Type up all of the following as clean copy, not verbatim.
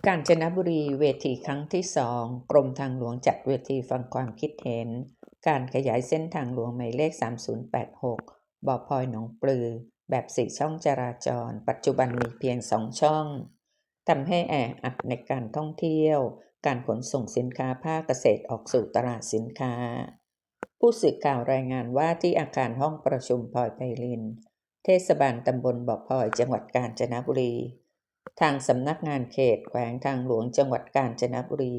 กาญจนบุรีเวทีครั้งที่2กรมทางหลวงจัดเวทีฟังความคิดเห็นการขยายเส้นทางหลวงหมายเลข3086บ่อพลอยหนองปลือแบบ4ช่องจราจรปัจจุบันมีเพียง2ช่องทำให้แออัดในการท่องเที่ยวการขนส่งสินค้าภาคเกษตรออกสู่ตลาดสินค้าผู้สื่อข่าวรายงานว่าที่อาคารห้องประชุมพลอยไพลินเทศบาลตำบลบ่อพลอยจังหวัดกาญจนบุรีทางสำนักงานเขตแขวงทางหลวงจังหวัดกาญจนบุรี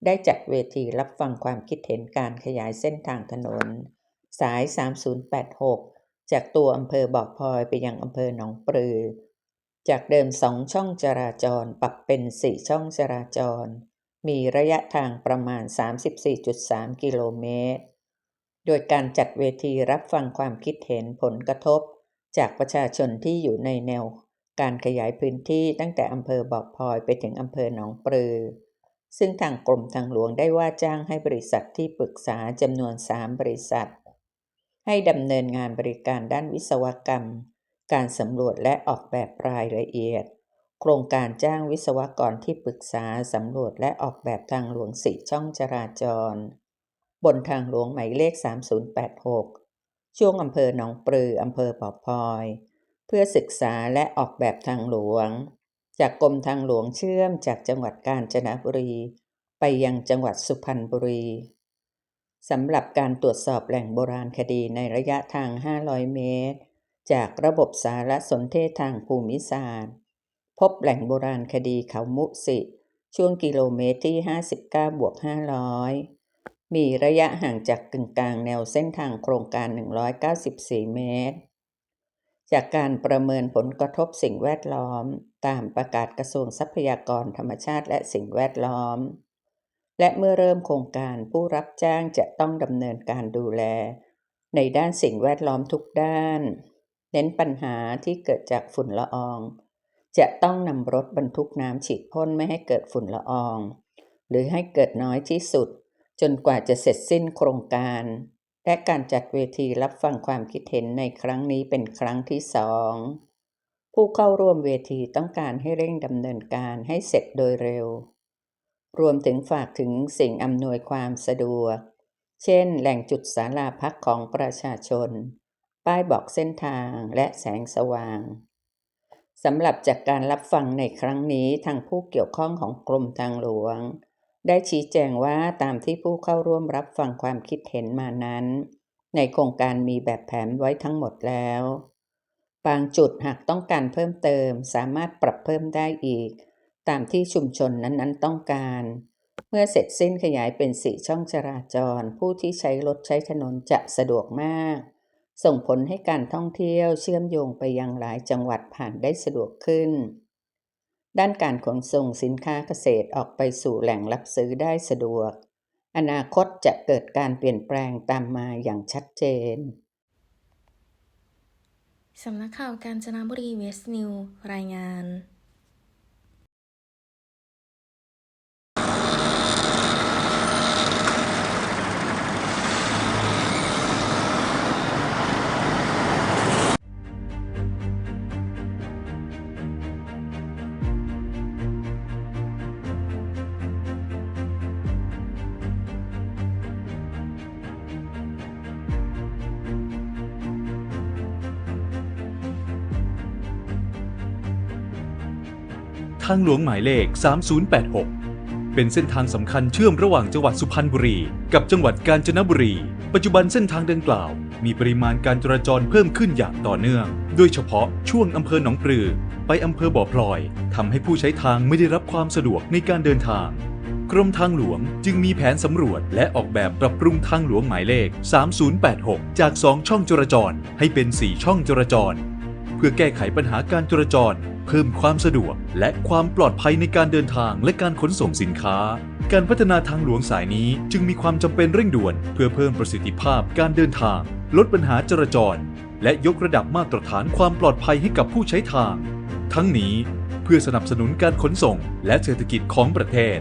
ได้จัดเวทีรับฟังความคิดเห็นการขยายเส้นทางถนนสาย3086จากตัวอำเภอบ่อพลอยไปยังอำเภอหนองปลือจากเดิม2ช่องจราจรปรับเป็น4ช่องจราจรมีระยะทางประมาณ 34.3 กิโลเมตรโดยการจัดเวทีรับฟังความคิดเห็นผลกระทบจากประชาชนที่อยู่ในแนวการขยายพื้นที่ตั้งแต่อำเภอบ่อพลอยไปถึงอำเภอหนองปลือซึ่งทางกรมทางหลวงได้ว่าจ้างให้บริษัทที่ปรึกษาจำนวน3บริษัทให้ดำเนินงานบริการด้านวิศวกรรมการสำรวจและออกแบบรายละเอียดโครงการจ้างวิศวกรที่ปรึกษาสำรวจและออกแบบทางหลวง4ช่องจราจรบนทางหลวงหมายเลข3086ช่วงอำเภอหนองปลืออำเภอบ่อพลอยเพื่อศึกษาและออกแบบทางหลวงจากกรมทางหลวงเชื่อมจากจังหวัดกาญจนบุรีไปยังจังหวัดสุพรรณบุรีสำหรับการตรวจสอบแหล่งโบราณคดีในระยะทาง500เมตรจากระบบสารสนเทศทางภูมิศาสตร์พบแหล่งโบราณคดีเขามุสิช่วงกิโลเมตรที่59+500มีระยะห่างจากกึ่งกลางแนวเส้นทางโครงการ194เมตรจากการประเมินผลกระทบสิ่งแวดล้อมตามประกาศกระทรวงทรัพยากรธรรมชาติและสิ่งแวดล้อมและเมื่อเริ่มโครงการผู้รับจ้างจะต้องดำเนินการดูแลในด้านสิ่งแวดล้อมทุกด้านเน้นปัญหาที่เกิดจากฝุ่นละอองจะต้องนำรถบรรทุกน้ำฉีดพ่นไม่ให้เกิดฝุ่นละอองหรือให้เกิดน้อยที่สุดจนกว่าจะเสร็จสิ้นโครงการและการจัดเวทีรับฟังความคิดเห็นในครั้งนี้เป็นครั้งที่2ผู้เข้าร่วมเวทีต้องการให้เร่งดำเนินการให้เสร็จโดยเร็วรวมถึงฝากถึงสิ่งอำนวยความสะดวกเช่นแหล่งจุดศาลาพักของประชาชนป้ายบอกเส้นทางและแสงสว่างสำหรับจากการรับฟังในครั้งนี้ทางผู้เกี่ยวข้องของกรมทางหลวงได้ชี้แจงว่าตามที่ผู้เข้าร่วมรับฟังความคิดเห็นมานั้นในโครงการมีแบบแผนไว้ทั้งหมดแล้วบางจุดหากต้องการเพิ่มเติมสามารถปรับเพิ่มได้อีกตามที่ชุมชนนั้นๆต้องการเมื่อเสร็จสิ้นขยายเป็น4ช่องจราจรผู้ที่ใช้รถใช้ถนนจะสะดวกมากส่งผลให้การท่องเที่ยวเชื่อมโยงไปยังหลายจังหวัดผ่านได้สะดวกขึ้นด้านการขนส่งสินค้าเกษตรออกไปสู่แหล่งรับซื้อได้สะดวกอนาคตจะเกิดการเปลี่ยนแปลงตามมาอย่างชัดเจนสำนักข่าวกาญจนบุรีเวสต์นิวรายงานทางหลวงหมายเลข3086เป็นเส้นทางสำคัญเชื่อมระหว่างจังหวัดสุพรรณบุรีกับจังหวัดกาญจนบุรีปัจจุบันเส้นทางดังกล่าวมีปริมาณการจราจรเพิ่มขึ้นอย่างต่อเนื่องโดยเฉพาะช่วงอำเภอหนองปลือไปอำเภอบ่อพลอยทำให้ผู้ใช้ทางไม่ได้รับความสะดวกในการเดินทางกรมทางหลวงจึงมีแผนสำรวจและออกแบบปรับปรุงทางหลวงหมายเลข3086จาก2ช่องจราจรให้เป็น4ช่องจราจรเพื่อแก้ไขปัญหาการจราจรเพิ่มความสะดวกและความปลอดภัยในการเดินทางและการขนส่งสินค้าการพัฒนาทางหลวงสายนี้จึงมีความจำเป็นเร่งด่วนเพื่อเพิ่มประสิทธิภาพการเดินทางลดปัญหาจราจรและยกระดับมาตรฐานความปลอดภัยให้กับผู้ใช้ทางทั้งนี้เพื่อสนับสนุนการขนส่งและเศรษฐกิจของประเทศ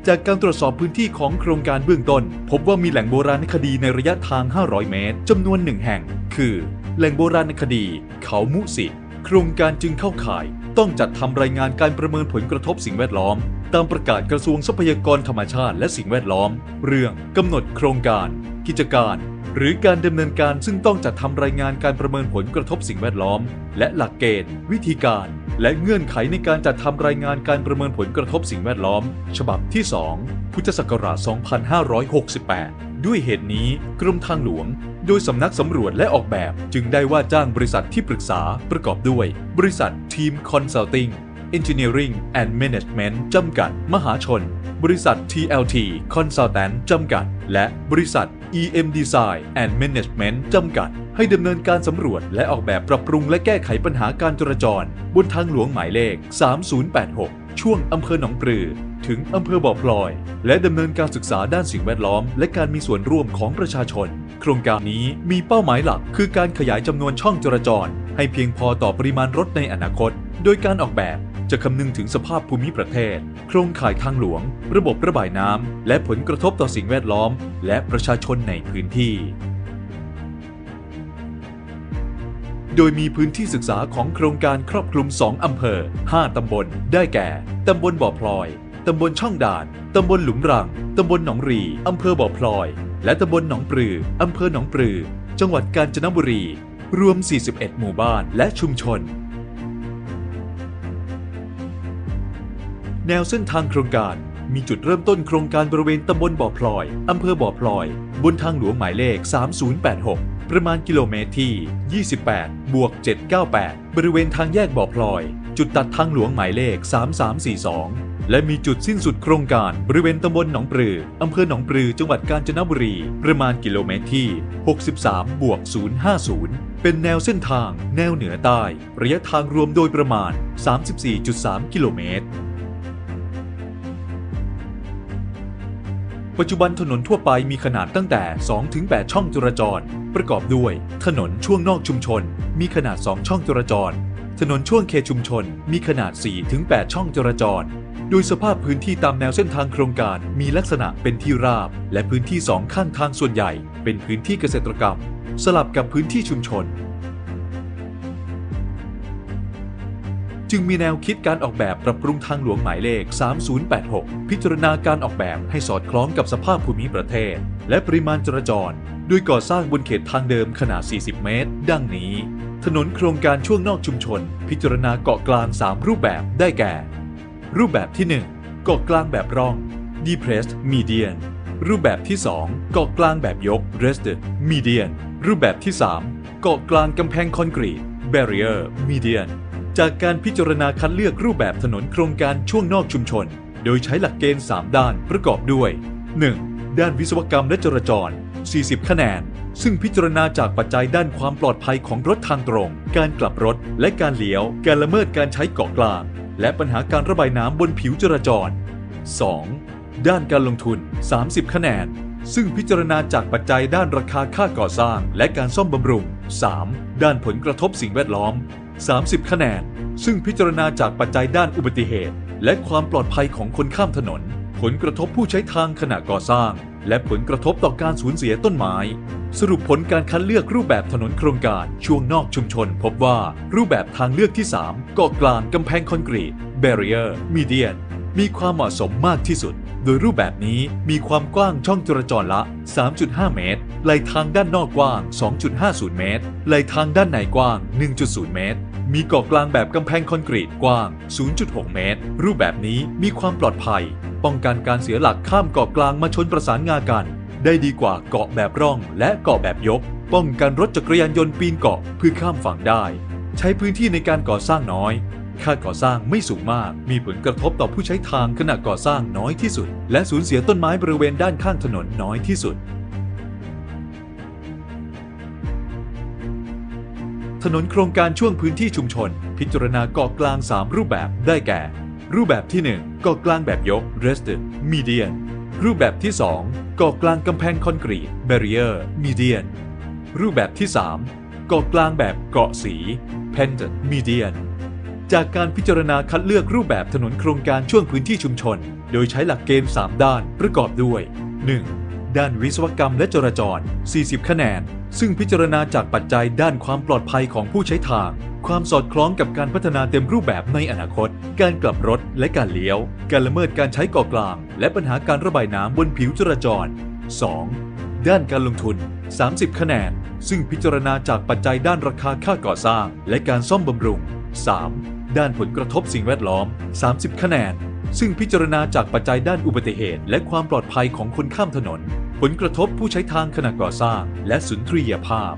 จากการตรวจสอบพื้นที่ของโครงการเบื้องต้นพบว่ามีแหล่งโบราณคดีในระยะทาง500เมตรจำนวน1แห่งคือแหล่งโบราณคดีเขามุสิโครงการจึงเข้าข่ายต้องจัดทำรายงานการประเมินผลกระทบสิ่งแวดล้อม ตามประกาศกระทรวงทรัพยากรธรรมชาติและสิ่งแวดล้อมเรื่องกำหนดโครงการกิจการหรือการดำเนินการซึ่งต้องจัดทำรายงานการประเมินผลกระทบสิ่งแวดล้อมและหลักเกณฑ์วิธีการและเงื่อนไขในการจัดทำรายงานการประเมินผลกระทบสิ่งแวดล้อมฉบับที่ 2 พุทธศักราช 2568 ด้วยเหตุนี้กรมทางหลวงโดยสำนักสำรวจและออกแบบจึงได้ว่าจ้างบริษัทที่ปรึกษาประกอบด้วยบริษัททีมคอนซัลทิงEngineering and Management จำกัดมหาชนบริษัท TLT Consultant จำกัดและบริษัท EM Design and Management จำกัดให้ดำเนินการสำรวจและออกแบบปรับปรุงและแก้ไขปัญหาการจราจรบนทางหลวงหมายเลข 3086 ช่วงอำเภอหนองปลือถึงอำเภอบ่อพลอยและดำเนินการศึกษาด้านสิ่งแวดล้อมและการมีส่วนร่วมของประชาชนโครงการนี้มีเป้าหมายหลักคือการขยายจำนวนช่องจราจรให้เพียงพอต่อปริมาณรถในอนาคตโดยการออกแบบจะคำนึงถึงสภาพภูมิประเทศโครงข่ายทางหลวงระบบระบายน้ำและผลกระทบต่อสิ่งแวดล้อมและประชาชนในพื้นที่โดยมีพื้นที่ศึกษาของโครงการครอบคลุม2อำเภอ5ตำบลได้แก่ตำบลบ่อพลอยตำบลช่องด่านตำบลหลุมรังตำบลหนองรีอำเภอบ่อพลอยและตำบลหนองปลืออำเภอหนองปลือจังหวัดกาญจนบุรีรวม41หมู่บ้านและชุมชนแนวเส้นทางโครงการมีจุดเริ่มต้นโครงการบริเวณตำบลบ่อพลอยอำเภอบ่อพลอยบนทางหลวงหมายเลข 3086 ประมาณกิโลเมตรที่ 28+798 บริเวณทางแยกบ่อพลอยจุดตัดทางหลวงหมายเลข 3342 และมีจุดสิ้นสุดโครงการบริเวณตำบลหนองปลืออำเภอหนองปลือจังหวัดกาญจนบุรีประมาณกิโลเมตรที่ 63+050 เป็นแนวเส้นทางแนวเหนือใต้ระยะทางรวมโดยประมาณ 34.3 กิโลเมตรปัจจุบันถนนทั่วไปมีขนาดตั้งแต่ 2-8 ช่องจราจรประกอบด้วยถนนช่วงนอกชุมชนมีขนาด2ช่องจราจรถนนช่วงเขตชุมชนมีขนาด 4-8 ช่องจราจรโดยสภาพพื้นที่ตามแนวเส้นทางโครงการมีลักษณะเป็นที่ราบและพื้นที่2ข้างทางส่วนใหญ่เป็นพื้นที่เกษตรกรรมสลับกับพื้นที่ชุมชนจึงมีแนวคิดการออกแบบปรับปรุงทางหลวงหมายเลข 3086 พิจารณาการออกแบบให้สอดคล้องกับสภาพภูมิประเทศและปริมาณจราจรโดยก่อสร้างบนเขตทางเดิมขนาด 40 เมตรดังนี้ถนนโครงการช่วงนอกชุมชนพิจารณาเกาะกลาง 3 รูปแบบได้แก่รูปแบบที่ 1 เกาะกลางแบบร่อง Depressed Median รูปแบบที่ 2 เกาะกลางแบบยก Raised Median รูปแบบที่ 3 เกาะกลางกำแพงคอนกรีต Barrier Medianจากการพิจารณาคัดเลือกรูปแบบถนนโครงการช่วงนอกชุมชนโดยใช้หลักเกณฑ์ 3 ด้านประกอบด้วย 1. ด้านวิศวกรรมและจราจร 40 คะแนนซึ่งพิจารณาจากปัจจัยด้านความปลอดภัยของรถทางตรงการกลับรถและการเลี้ยวการละเมิดการใช้เกาะกลางและปัญหาการระบายน้ำบนผิวจราจร 2. ด้านการลงทุน 30 คะแนนซึ่งพิจารณาจากปัจจัยด้านราคาค่าก่อสร้างและการซ่อมบำรุง 3. ด้านผลกระทบสิ่งแวดล้อม30 คะแนนซึ่งพิจารณาจากปัจจัยด้านอุบัติเหตุและความปลอดภัยของคนข้ามถนนผลกระทบผู้ใช้ทางขณะก่อสร้างและผลกระทบต่อการสูญเสียต้นไม้สรุปผลการคัดเลือกรูปแบบถนนโครงการช่วงนอกชุมชนพบว่ารูปแบบทางเลือกที่ 3 เกาะกลางกำแพงคอนกรีต Barrier Median มีความเหมาะสมมากที่สุดโดยรูปแบบนี้มีความกว้างช่องจราจรละ 3.5 เมตรไหลทางด้านนอกกว้าง 2.50 เมตรไหลทางด้านในกว้าง 1.0 เมตรมีเกาะกลางแบบกำแพงคอนกรีตกว้าง 0.6 เมตรรูปแบบนี้มีความปลอดภัยป้องกันการเสียหลักข้ามเกาะกลางมาชนประสานงากันได้ดีกว่าเกาะแบบร่องและเกาะแบบยกป้องกันรถจักรยานยนต์ปีนเกาะเพื่อข้ามฝั่งได้ใช้พื้นที่ในการก่อสร้างน้อยค่าก่อสร้างไม่สูงมากมีผลกระทบต่อผู้ใช้ทางขณะก่อสร้างน้อยที่สุดและสูญเสียต้นไม้บริเวณด้านข้างถนนน้อยที่สุดถนนโครงการช่วงพื้นที่ชุมชนพิจารณาเกาะกลาง3รูปแบบได้แก่รูปแบบที่ 1 เกาะกลางแบบยก Raised Median รูปแบบที่ 2 เกาะกลางกำแพงคอนกรีต Barrier Median รูปแบบที่ 3 เกาะกลางแบบเกาะสี Painted Median จากการพิจารณาคัดเลือกรูปแบบถนนโครงการช่วงพื้นที่ชุมชนโดยใช้หลักเกณฑ์3ด้านประกอบด้วย 1. ด้านวิศวกรรมและจราจร40คะแนนซึ่งพิจารณาจากปัจจัยด้านความปลอดภัยของผู้ใช้ทางความสอดคล้องกับการพัฒนาเต็มรูปแบบในอนาคตการกลับรถและการเลี้ยวการละเมิดการใช้เกาะกลางและปัญหาการระบายน้ำบนผิวจราจร 2. ด้านการลงทุน30คะแนนซึ่งพิจารณาจากปัจจัยด้านราคาค่าก่อสร้างและการซ่อมบำรุง 3. ด้านผลกระทบสิ่งแวดล้อม30คะแนนซึ่งพิจารณาจากปัจจัยด้านอุบัติเหตุและความปลอดภัยของคนข้ามถนนผลกระทบผู้ใช้ทางขณะก่อสร้างและสุนทรียภาพ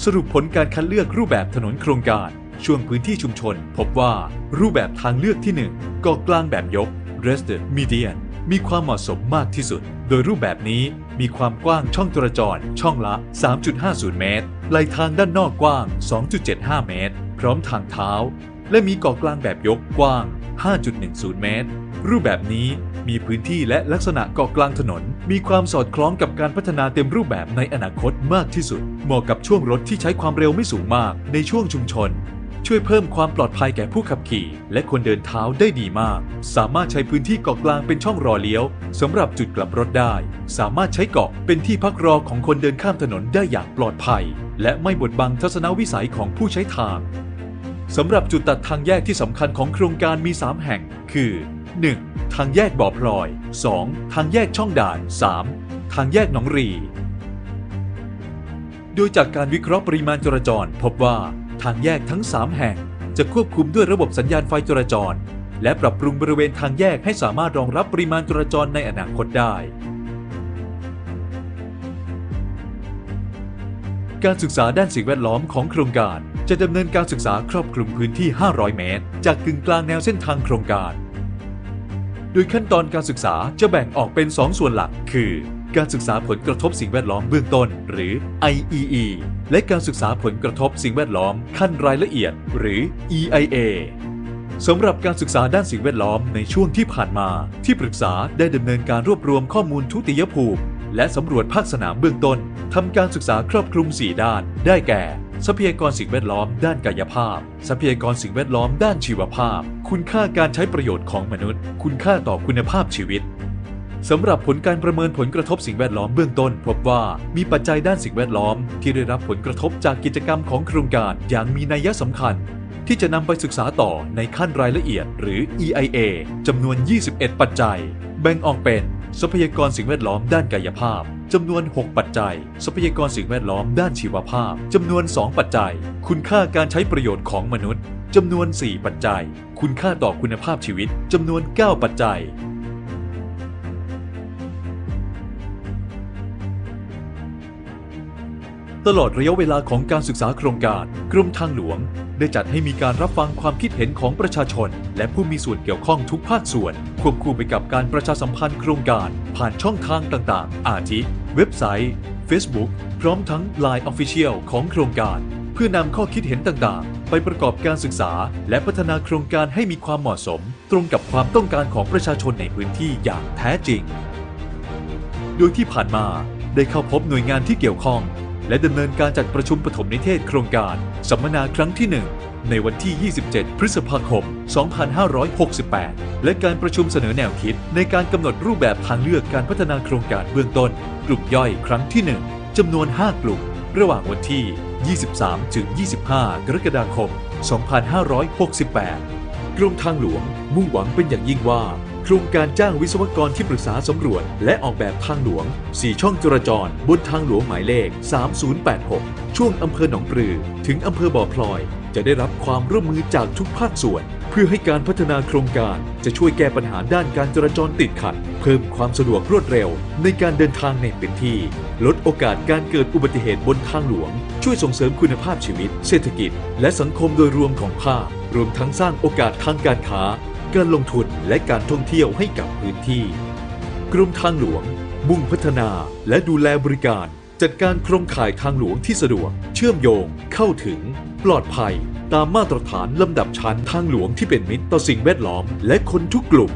สรุปผลการคัดเลือกรูปแบบถนนโครงการช่วงพื้นที่ชุมชนพบว่ารูปแบบทางเลือกที่1เกาะกลางแบบยก Rested Median มีความเหมาะสมมากที่สุดโดยรูปแบบนี้มีความกว้างช่องจราจรช่องละ 3.50 เมตรไหลทางด้านนอกกว้าง 2.75 เมตรพร้อมทางเท้าและมีเกาะกลางแบบยกกว้าง 5.10 เมตรรูปแบบนี้มีพื้นที่และลักษณะเกาะกลางถนนมีความสอดคล้องกับการพัฒนาเต็มรูปแบบในอนาคตมากที่สุดเหมาะกับช่วงรถที่ใช้ความเร็วไม่สูงมากในช่วงชุมชนช่วยเพิ่มความปลอดภัยแก่ผู้ขับขี่และคนเดินเท้าได้ดีมากสามารถใช้พื้นที่เกาะกลางเป็นช่องรอเลี้ยวสำหรับจุดกลับรถได้สามารถใช้เกาะเป็นที่พักรอของคนเดินข้ามถนนได้อย่างปลอดภัยและไม่บดบังทัศนวิสัยของผู้ใช้ทางสำหรับจุดตัดทางแยกที่สำคัญของโครงการมี3แห่งคือ 1. ทางแยกบ่อพลอย 2. ทางแยกช่องด่าน 3. ทางแยกหนองรีโดยจากการวิเคราะห์ปริมาณจราจรพบว่าทางแยกทั้ง3แห่งจะควบคุมด้วยระบบสัญญาณไฟจราจรและปรับปรุงบริเวณทางแยกให้สามารถรองรับปริมาณจราจรในอนาคตได้การศึกษาด้านสิ่งแวดล้อมของโครงการจะดำเนินการศึกษาครอบคลุมพื้นที่500เมตรจากกึ่งกลางแนวเส้นทางโครงการโดยขั้นตอนการศึกษาจะแบ่งออกเป็น2ส่วนหลักคือการศึกษาผลกระทบสิ่งแวดล้อมเบื้องต้นหรือ IEE และการศึกษาผลกระทบสิ่งแวดล้อมขั้นรายละเอียดหรือ EIA สำหรับการศึกษาด้านสิ่งแวดล้อมในช่วงที่ผ่านมาที่ปรึกษาได้ดำเนินการรวบรวมข้อมูลทุติยภูมิและสำรวจภาคสนามเบื้องต้นทำการศึกษาครอบคลุม4ด้านได้แก่ทรัพยากรสิ่งแวดล้อมด้านกายภาพทรัพยากรสิ่งแวดล้อมด้านชีวภาพคุณค่าการใช้ประโยชน์ของมนุษย์คุณค่าต่อคุณภาพชีวิตสำหรับผลการประเมินผลกระทบสิ่งแวดล้อมเบื้องต้นพบว่ามีปัจจัยด้านสิ่งแวดล้อมที่ได้รับผลกระทบจากกิจกรรมของโครงการอย่างมีนัยสำคัญที่จะนำไปศึกษาต่อในขั้นรายละเอียดหรือ EIA จำนวน21ปัจจัยแบ่งออกเป็นทรัพยากรสิ่งแวดล้อมด้านกายภาพจำนวน6ปัจจัยทรัพยากรสิ่งแวดล้อมด้านชีวภาพจำนวน2ปัจจัยคุณค่าการใช้ประโยชน์ของมนุษย์จำนวน4ปัจจัยคุณค่าต่อคุณภาพชีวิตจำนวน9ปัจจัยตลอดระยะเวลาของการศึกษาโครงการกรมทางหลวงได้จัดให้มีการรับฟังความคิดเห็นของประชาชนและผู้มีส่วนเกี่ยวข้องทุกภาคส่วนควบคู่ไปกับการประชาสัมพันธ์โครงการผ่านช่องทางต่างๆอาทิเว็บไซต์ Facebook พร้อมทั้ง LINE Official ของโครงการเพื่อนำข้อคิดเห็นต่างๆไปประกอบการศึกษาและพัฒนาโครงการให้มีความเหมาะสมตรงกับความต้องการของประชาชนในพื้นที่อย่างแท้จริงโดยที่ผ่านมาได้เข้าพบหน่วยงานที่เกี่ยวข้องและดำเนินการจัดประชุมปฐมนิเทศโครงการสัมมนาครั้งที่1ในวันที่ 27 พฤษภาคม 2568 และการประชุมเสนอแนวคิดในการกำหนดรูปแบบทางเลือกการพัฒนาโครงการเบื้องต้นกลุ่มย่อยครั้งที่1จำนวน5กลุ่มระหว่างวันที่ 23 ถึง 25 กรกฎาคม 2568 กรมทางหลวงมุ่งหวังเป็นอย่างยิ่งว่าโครงการจ้างวิศวกรที่ปรึกษาสำรวจและออกแบบทางหลวง4ช่องจราจรบนทางหลวงหมายเลข 3086 ช่วงอำเภอหนองปลือถึงอำเภอบ่อพลอยจะได้รับความร่วมมือจากทุกภาคส่วนเพื่อให้การพัฒนาโครงการจะช่วยแก้ปัญหาด้านการจราจรติดขัดเพิ่มความสะดวกรวดเร็วในการเดินทางในพื้นที่ลดโอกาสการเกิดอุบัติเหตุบนทางหลวงช่วยส่งเสริมคุณภาพชีวิตเศรษฐกิจและสังคมโดยรวมของภาครวมทั้งสร้างโอกาสทางการค้าการลงทุนและการท่องเที่ยวให้กับพื้นที่กรมทางหลวงมุ่งพัฒนาและดูแลบริการจัดการโครงข่ายทางหลวงที่สะดวกเชื่อมโยงเข้าถึงปลอดภัยตามมาตรฐานลำดับชั้นทางหลวงที่เป็นมิตรต่อสิ่งแวดล้อมและคนทุกกลุ่ม